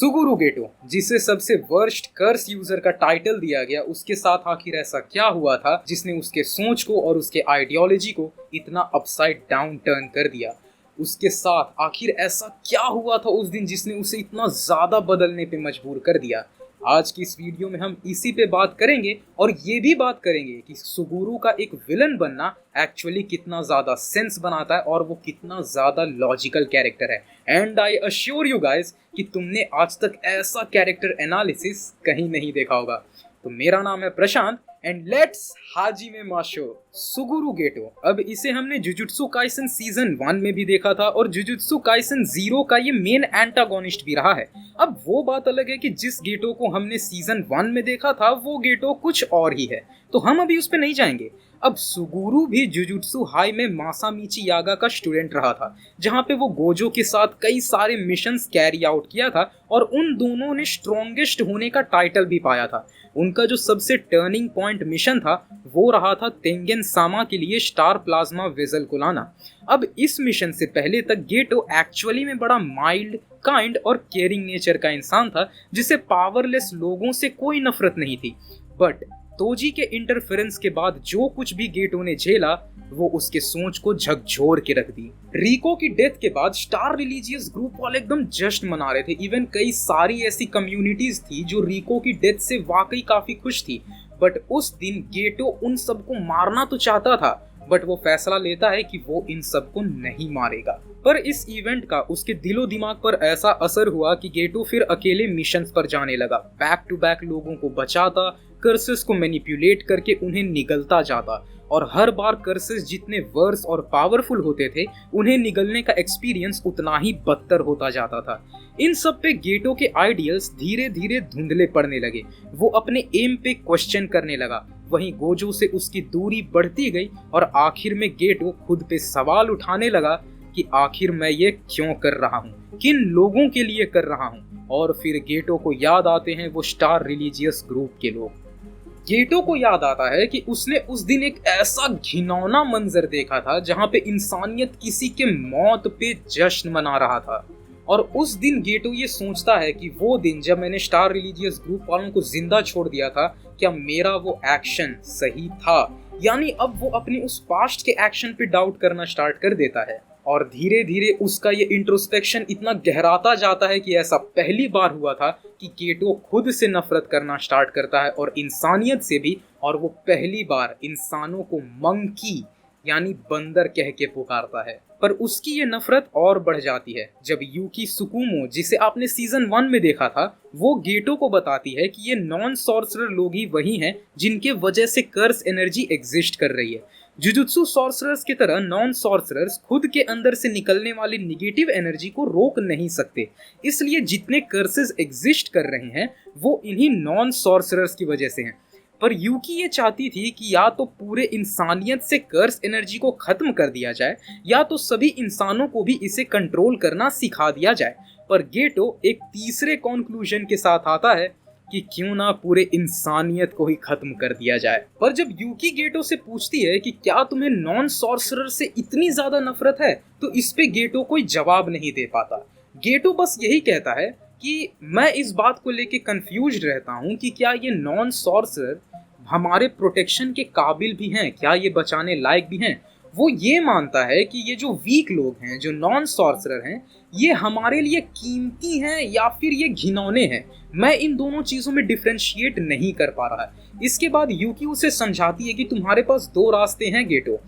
सुगुरु गेटो, जिसे सबसे worst curse user का टाइटल दिया गया, उसके साथ आखिर ऐसा क्या हुआ था जिसने उसके सोच को और उसके आइडियोलॉजी को इतना अपसाइड डाउन टर्न कर दिया। उसके साथ आखिर ऐसा क्या हुआ था उस दिन जिसने उसे इतना ज़्यादा बदलने पे मजबूर कर दिया। आज की इस वीडियो में हम इसी पे बात करेंगे और ये भी बात करेंगे कि सुगुरु का एक विलन बनना एक्चुअली कितना ज़्यादा सेंस बनाता है और वो कितना ज़्यादा लॉजिकल कैरेक्टर है। And I assure you guys कि तुमने आज तक ऐसा कैरेक्टर एनालिसिस कहीं नहीं देखा होगा। तो मेरा नाम है प्रशांत एंड लेट्स हाजिमे माशो। सुगुरु गेटो, अब इसे हमने जुजुत्सु काइसन सीजन 1 में भी देखा था और जुजुत्सु काइसन 0 का ये मेन एंटागोनिस्ट भी रहा है। अब वो बात अलग है कि जिस गेटो को हमने सीजन 1 में देखा था वो गेटो कुछ और ही है, तो हम अभी उस पर नहीं जाएंगे। अब सुगुरु भी जुजुत्सु हाई में मासामिची यागा का स्टूडेंट रहा था, जहाँ पे वो गोजो के साथ कई सारे मिशंस कैरी आउट किया था और उन दोनों ने स्ट्रॉन्गेस्ट होने का टाइटल भी पाया था। उनका जो सबसे टर्निंग पॉइंट मिशन था वो रहा था तेंगेन सामा के लिए स्टार प्लाज्मा वेजल को लाना। अब इस मिशन से पहले तक गेटो एक्चुअली में बड़ा माइल्ड, काइंड और केयरिंग नेचर का इंसान था, जिसे पावरलेस लोगों से कोई नफरत नहीं थी। बट तोजी के इंटरफेरेंस के बाद जो कुछ भी गेटो ने झेला वो उसके सोच को झकझोर के रख दी। रिको की डेथ के बाद स्टार रिलीजियस ग्रुप वाले एकदम जश्न मना रहे थे। इवन कई सारी ऐसी कम्युनिटीज थी जो रिको की डेथ से वाकई काफी खुश थी। बट उस दिन गेटो उन सबको मारना तो चाहता था, बट वो फैसला लेता है कि वो इन सबको नहीं मारेगा। पर इस इवेंट का उसके दिलो दिमाग पर ऐसा असर हुआ कि गेटो फिर अकेले मिशंस पर जाने लगा। बैक टू बैक लोगों को बचाता, कर्सेस को मैनिपुलेट करके उन्हें निगलता जाता और हर बार कर्सेस जितने वर्स और पावरफुल होते थे उन्हें निगलने का एक्सपीरियंस उतना ही बदतर होता जाता था। इन सब पे गेटो के आइडियल्स धीरे धीरे धुंधले पड़ने लगे। वो अपने एम पे क्वेश्चन करने लगा। वहीं गोजो से उसकी दूरी बढ़ती गई और आखिर में गेटो खुद पे सवाल उठाने लगा कि आखिर मैं ये क्यों कर रहा हूँ, किन लोगों के लिए कर रहा हूँ। और फिर गेटो को याद आते हैं वो स्टार रिलीजियस ग्रुप के लोग। गेटो को याद आता है कि उसने उस दिन एक ऐसा घिनौना मंजर देखा था जहां पे इंसानियत किसी के मौत पे जश्न मना रहा था। और उस दिन गेटो ये सोचता है कि वो दिन जब मैंने स्टार रिलीजियस ग्रुप वालों को जिंदा छोड़ दिया था, क्या मेरा वो एक्शन सही था? यानी अब वो अपने उस पास्ट के एक्शन पे डाउट करना स्टार्ट कर देता है। और धीरे धीरे उसका ये इंट्रोस्पेक्शन इतना गहराता जाता है कि ऐसा पहली बार हुआ था कि गेटो खुद से नफरत करना स्टार्ट करता है और इंसानियत से भी। और वो पहली बार इंसानों को मंकी यानी बंदर कह के पुकारता है। पर उसकी ये नफरत और बढ़ जाती है जब यूकी सुकुमो, जिसे आपने सीजन 1 में देखा था, वो गेटो को बताती है कि ये नॉन सॉर्सरर लोग ही वही हैं जिनके वजह से कर्स एनर्जी एग्जिस्ट कर रही है। जुजुत्सु सॉर्सरर्स की तरह नॉन सॉर्सरर्स खुद के अंदर से निकलने वाली निगेटिव एनर्जी को रोक नहीं सकते, इसलिए जितने कर्सेस एग्जिस्ट कर रहे हैं वो इन्हीं नॉन सॉर्सरर्स की वजह से हैं। पर यूकी ये चाहती थी कि या तो पूरे इंसानियत से कर्स एनर्जी को खत्म कर दिया जाए या तो सभी इंसानों को भी इसे कंट्रोल करना सिखा दिया जाए। पर गेटो एक तीसरे कंक्लूजन के साथ आता है कि क्यों ना पूरे इंसानियत को ही खत्म कर दिया जाए। पर जब यूकी गेटो से पूछती है कि क्या तुम्हें नॉन सॉर्सरर से इतनी ज्यादा नफरत है, तो इस पे गेटो कोई जवाब नहीं दे पाता। गेटो बस यही कहता है कि मैं इस बात को लेके कंफ्यूज रहता हूँ कि क्या ये नॉन सॉर्सरर हमारे प्रोटेक्शन के काबिल भी हैं, क्या ये बचाने लायक भी हैं। वो ये मानता है कि ये जो वीक लोग हैं, जो नॉन सॉर्सरर हैं, ये हमारे लिए कीमती हैं या फिर ये घिनौने हैं। मैं इन दोनों चीज़ों में डिफ्रेंशिएट नहीं कर पा रहा है। इसके बाद यूकी उसे समझाती है कि तुम्हारे पास दो रास्ते हैं गेटो,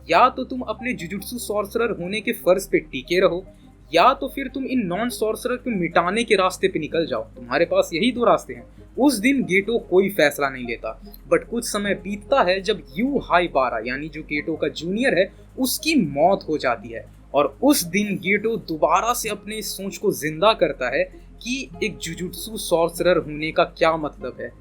या तो तुम अपने जुजुत्सु सॉर्सरर होने के फर्ज पे टिके रहो या तो फिर तुम इन नॉन सॉर्सरर को मिटाने के रास्ते पे निकल जाओ। तुम्हारे पास यही दो रास्ते हैं। उस दिन गेटो कोई फैसला नहीं लेता। बट कुछ समय बीतता है जब यू हाइबारा यानी जो गेटो का जूनियर है उसकी मौत हो जाती है। और उस दिन गेटो दोबारा से अपने इस सोच को जिंदा करता है कि एक जुजुत्सु सॉर्सरर होने का क्या मतलब है।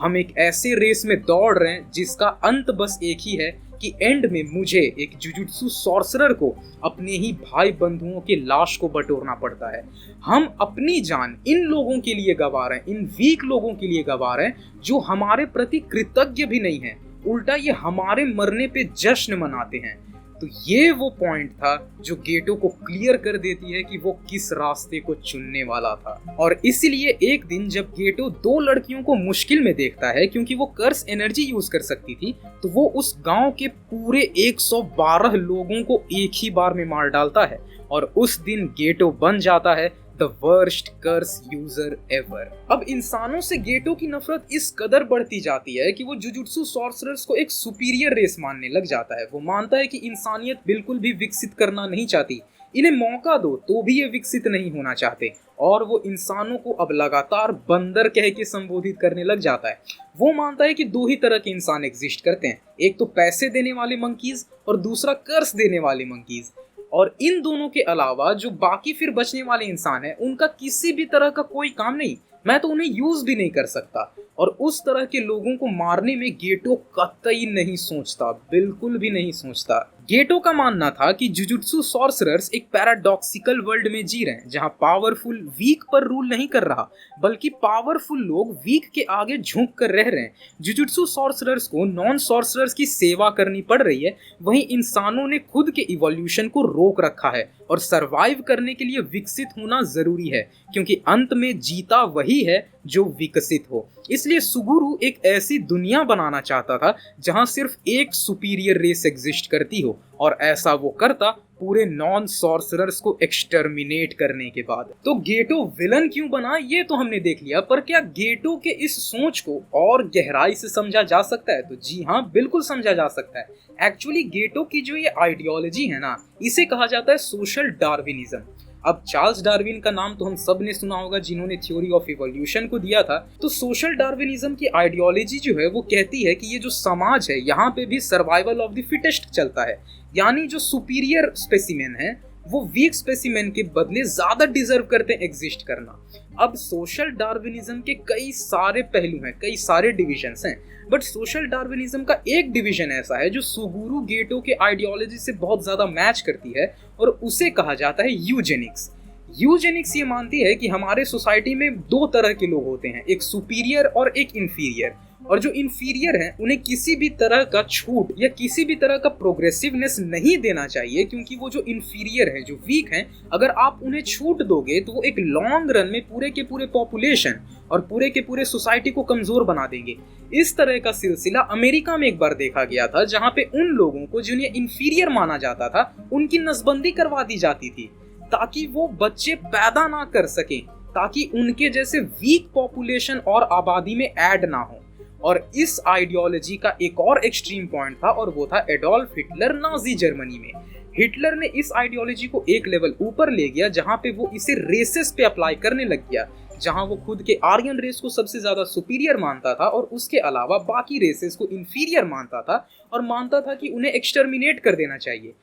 हम एक ऐसे रेस में दौड़ रहे हैं जिसका अंत बस एक ही है कि एंड में मुझे एक जुजुत्सु सॉर्सरर को अपने ही भाई बंधुओं के लाश को बटोरना पड़ता है। हम अपनी जान इन लोगों के लिए गंवा रहे हैं, इन वीक लोगों के लिए गंवा रहे हैं जो हमारे प्रति कृतज्ञ भी नहीं है, उल्टा ये हमारे मरने पे जश्न मनाते हैं। तो ये वो पॉइंट था जो गेटो को क्लियर कर देती है कि वो किस रास्ते को चुनने वाला था। और इसीलिए एक दिन जब गेटो दो लड़कियों को मुश्किल में देखता है क्योंकि वो कर्स एनर्जी यूज कर सकती थी, तो वो उस गांव के पूरे 112 लोगों को एक ही बार में मार डालता है और उस दिन गेटो बन जाता है the worst curse user ever. अब इंसानों से गेटो की नफरत इस कदर बढ़ती जाती है कि वो जुजुत्सु सॉर्सरर्स को एक सुपीरियर रेस मानने लग जाता है। वो मानता है कि इंसानियत बिल्कुल भी विकसित करना नहीं चाहती, इन्हें मौका दो तो भी ये विकसित नहीं होना चाहते, और वो इंसानों को अब लगातार बंदर कह के संबोधित करने लग जाता है। वो मानता है कि दो ही तरह के इंसान एग्जिस्ट करते हैं, एक तो पैसे देने वाले मंकीज और दूसरा कर्स देने वाले मंकीज, और इन दोनों के अलावा जो बाकी फिर बचने वाले इंसान हैं उनका किसी भी तरह का कोई काम नहीं, मैं तो उन्हें यूज भी नहीं कर सकता। और उस तरह के लोगों को मारने में गेटो कतई नहीं सोचता, बिल्कुल भी नहीं सोचता। गेटो का मानना था कि जुजुत्सु सॉर्सरर्स एक पैराडॉक्सिकल वर्ल्ड में जी रहे हैं जहां पावरफुल वीक पर रूल नहीं कर रहा, बल्कि पावरफुल लोग वीक के आगे झुक कर रह रहे हैं। जुजुत्सु सॉर्सरर्स को नॉन सॉर्सरर्स की सेवा करनी पड़ रही है, वहीं इंसानों ने खुद के इवोल्यूशन को रोक रखा है और सरवाइव करने के लिए विकसित होना जरूरी है, क्योंकि अंत में जीता वही है जो विकसित हो। इसलिए सुगुरु एक ऐसी दुनिया बनाना चाहता था जहां सिर्फ एक सुपीरियर रेस एग्जिस्ट करती हो, और ऐसा वो करता पूरे नॉन सॉर्सरर्स को एक्सटर्मिनेट करने के बाद। तो गेटो विलन क्यों बना ये तो हमने देख लिया, पर क्या गेटो के इस सोच को और गहराई से समझा जा सकता है? तो जी हाँ, बिल्कुल समझा जा सकता है। एक्चुअली गेटो की जो ये आइडियोलॉजी है ना, इसे कहा जाता है सोशल डार्विनिज्म। अब चार्ल्स डार्विन का नाम तो हम सब ने सुना होगा, जिन्होंने थ्योरी ऑफ इवोल्यूशन को दिया था। तो सोशल डार्विनिज्म की आइडियोलॉजी जो है वो कहती है कि ये जो समाज है यहाँ पे भी सर्वाइवल ऑफ द फिटेस्ट चलता है, यानी जो सुपीरियर स्पेसिमेन है वो वीक स्पेसिमेन के बदले ज्यादा डिजर्व करते हैं एग्जिस्ट करना। अब सोशल डार्विनिज्म के कई सारे पहलू हैं, कई सारे डिविजन्स हैं, बट सोशल डार्विनिज्म का एक डिवीजन ऐसा है जो सुगुरु गेटो के आइडियोलॉजी से बहुत ज्यादा मैच करती है, और उसे कहा जाता है यूजेनिक्स। यूजेनिक्स ये मानती है कि हमारे सोसाइटी में दो तरह के लोग होते हैं, एक सुपीरियर और एक इंफीरियर, और जो इंफीरियर हैं उन्हें किसी भी तरह का छूट या किसी भी तरह का प्रोग्रेसिवनेस नहीं देना चाहिए, क्योंकि वो जो इंफीरियर हैं, जो वीक हैं, अगर आप उन्हें छूट दोगे तो वो एक लॉन्ग रन में पूरे के पूरे पॉपुलेशन और पूरे के पूरे सोसाइटी को कमजोर बना देंगे। इस तरह का सिलसिला अमेरिका में एक बार देखा गया था, जहाँ पे उन लोगों को जिन्हें इंफीरियर माना जाता था उनकी नसबंदी करवा दी जाती थी, ताकि वो बच्चे पैदा ना कर सकें, ताकि उनके जैसे वीक पॉपुलेशन और आबादी में ऐड ना हो। और इस आइडियोलॉजी का एक और एक्सट्रीम पॉइंट था, और वो था एडोल्फ हिटलर नाजी जर्मनी में। हिटलर ने इस आइडियोलॉजी को एक लेवल ऊपर ले गया, जहां पे वो इसे रेसेस पे अप्लाई करने लग गया, जहां वो खुद के आर्यन रेस को सबसे ज्यादा सुपीरियर मानता था और उसके अलावा बाकी रेसेस को इंफीरियर मानता था, और मानता था कि उन्हें एक्सटर्मिनेट कर देना चाहिए।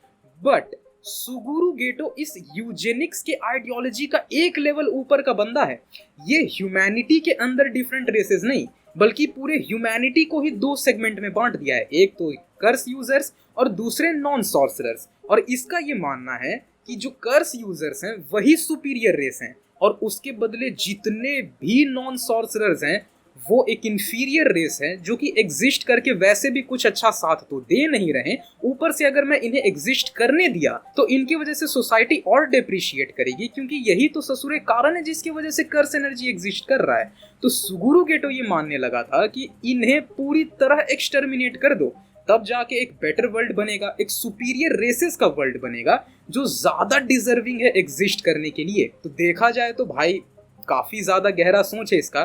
बट सुगुरु गेटो इस यूजेनिक्स के आइडियोलॉजी का एक लेवल ऊपर का बंदा है। ये ह्यूमैनिटी के अंदर डिफरेंट रेसेस नहीं, बल्कि पूरे ह्यूमैनिटी को ही दो सेगमेंट में बांट दिया है, एक तो कर्स यूजर्स और दूसरे नॉन सॉर्सरर्स। और इसका ये मानना है कि जो कर्स यूजर्स हैं वही सुपीरियर रेस हैं, और उसके बदले जितने भी नॉन सॉर्सरर्स हैं वो एक इंफीरियर रेस है, जो कि एग्जिस्ट करके वैसे भी कुछ अच्छा साथ तो दे नहीं रहे, ऊपर से अगर मैं इन्हें एग्जिस्ट करने दिया तो इनकी वजह से सोसाइटी और डेप्रिशिएट करेगी, क्योंकि यही तो ससुरे कारण है जिसकी वजह से कर्स एनर्जी एग्जिस्ट कर रहा है। तो सुगुरु गेटो ये मानने लगा था कि इन्हें पूरी तरह एक्सटर्मिनेट कर दो, तब जाके एक बेटर वर्ल्ड बनेगा, एक सुपीरियर रेसेस का वर्ल्ड बनेगा जो ज्यादा डिजर्विंग है एग्जिस्ट करने के लिए। तो देखा जाए तो भाई काफी ज्यादा गहरा सोच है इसका।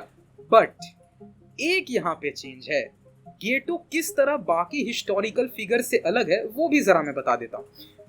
बट एक यहाँ पे चेंज है, गेटो किस तरह बाकी हिस्टोरिकल फिगर से अलग है वो भी जरा मैं बता देता हूँ।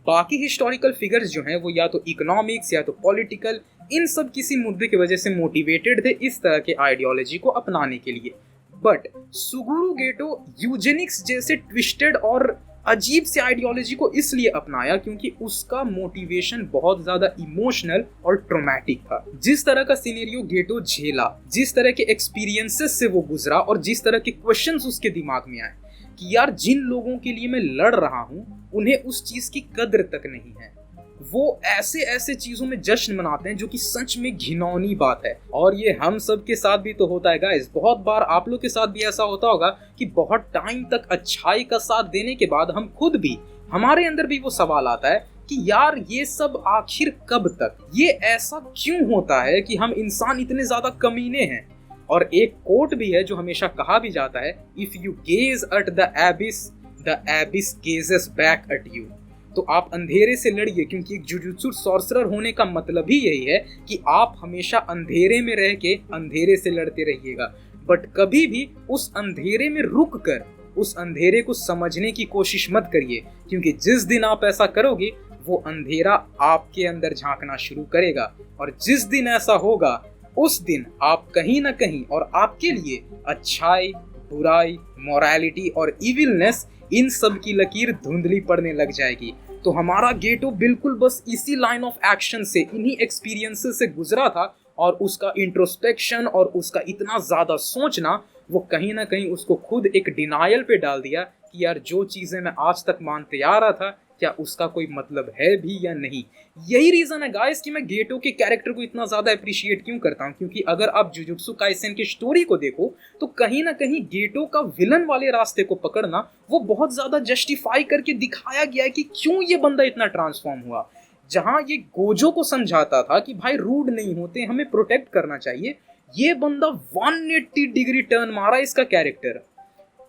बाकी हिस्टोरिकल फिगर्स जो हैं वो या तो इकोनॉमिक्स या तो पॉलिटिकल, इन सब किसी मुद्दे की वजह से मोटिवेटेड थे इस तरह के आइडियोलॉजी को अपनाने के लिए। बट सुगुरु गेटो यूजेनिक्स जैसे ट्विस्टेड और अजीब से आइडियोलॉजी को इसलिए अपनाया क्योंकि उसका मोटिवेशन बहुत ज्यादा इमोशनल और ट्रोमैटिक था। जिस तरह का सिनेरियो गेटो झेला, जिस तरह के एक्सपीरियंसेस से वो गुजरा, और जिस तरह के क्वेश्चंस उसके दिमाग में आए कि यार जिन लोगों के लिए मैं लड़ रहा हूँ उन्हें उस चीज की कद्र तक नहीं है, वो ऐसे ऐसे चीजों में जश्न मनाते हैं जो कि सच में घिनौनी बात है। और ये हम सब के साथ भी तो होता है गाइस, बहुत बार आप लोग के साथ भी ऐसा होता होगा कि बहुत टाइम तक अच्छाई का साथ देने के बाद हम खुद भी हमारे अंदर भी वो सवाल आता है कि यार ये सब आखिर कब तक, ये ऐसा क्यों होता है कि हम इंसान इतने ज्यादा कमीने हैं। और एक कोट भी है जो हमेशा कहा भी जाता है, if you gaze at the abyss gazes back at you. तो आप अंधेरे से लड़िए, क्योंकि एक जुजुत्सु सॉर्सरर होने का मतलब ही यही है कि आप हमेशा अंधेरे में रह के अंधेरे से लड़ते रहिएगा, बट कभी भी उस अंधेरे में रुक कर उस अंधेरे को समझने की कोशिश मत करिए, क्योंकि जिस दिन आप ऐसा करोगे वो अंधेरा आपके अंदर झांकना शुरू करेगा, और जिस दिन ऐसा होगा उस दिन आप कहीं ना कहीं और आपके लिए अच्छाई, बुराई, मोरालिटी और इविलनेस, इन सब की लकीर धुंधली पड़ने लग जाएगी। तो हमारा गेटो बिल्कुल बस इसी लाइन ऑफ एक्शन से, इन्हीं एक्सपीरियंसेस से गुजरा था, और उसका इंट्रोस्पेक्शन और उसका इतना ज़्यादा सोचना वो कहीं ना कहीं उसको खुद एक डिनायल पे डाल दिया कि यार जो चीज़ें मैं आज तक मानते आ रहा था, क्या उसका कोई मतलब है भी या नहीं। यही रीज़न है गाइस कि मैं गेटो के कैरेक्टर को इतना ज़्यादा अप्रिशिएट क्यों करता हूँ, क्योंकि अगर आप जुजुत्सु काइसेन की स्टोरी को देखो तो कहीं ना कहीं गेटो का विलन वाले रास्ते को पकड़ना वो बहुत ज़्यादा जस्टिफाई करके दिखाया गया है कि क्यों ये बंदा इतना ट्रांसफॉर्म हुआ। जहां ये गोजो को समझाता था कि भाई रूड नहीं होते, हमें प्रोटेक्ट करना चाहिए, ये बंदा 180 डिग्री टर्न मारा इसका कैरेक्टर,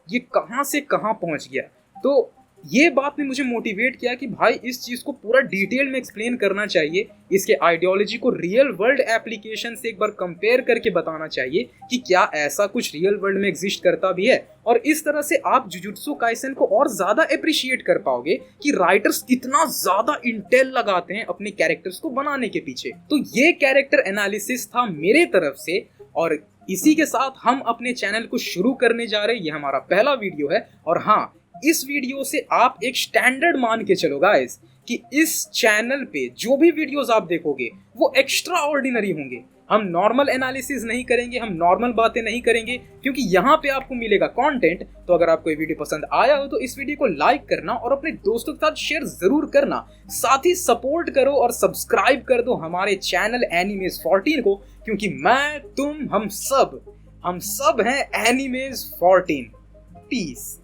ये कहां से कहां पहुंच गया। तो ये बात ने मुझे मोटिवेट किया कि भाई इस चीज़ को पूरा डिटेल में एक्सप्लेन करना चाहिए, इसके आइडियोलॉजी को रियल वर्ल्ड एप्लीकेशन से एक बार कंपेयर करके बताना चाहिए कि क्या ऐसा कुछ रियल वर्ल्ड में एग्जिस्ट करता भी है। और इस तरह से आप जुजुत्सु काइसेन को और ज़्यादा अप्रिशिएट कर पाओगे कि राइटर्स कितना ज़्यादा इंटेल लगाते हैं अपने कैरेक्टर्स को बनाने के पीछे। तो ये कैरेक्टर एनालिसिस था मेरे तरफ से, और इसी के साथ हम अपने चैनल को शुरू करने जा रहे हैं। ये हमारा पहला वीडियो है, और हाँ, इस वीडियो से आप एक स्टैंडर्ड मान के चलो गाइस कि इस चैनल पे जो भी वीडियोस आप देखोगे वो एक्स्ट्रा ऑर्डिनरी होंगे। हम नॉर्मल एनालिसिस नहीं करेंगे, हम नॉर्मल बातें नहीं करेंगे, क्योंकि यहाँ पे आपको मिलेगा कंटेंट। तो अगर आपको ये वीडियो पसंद आया हो तो इस वीडियो को लाइक करना और अपने दोस्तों के साथ शेयर जरूर करना, साथ ही सपोर्ट करो और सब्सक्राइब कर दो हमारे चैनल एनिमेज 14 को, क्योंकि मैं, तुम, हम सब हैं एनिमेज 14। पीस।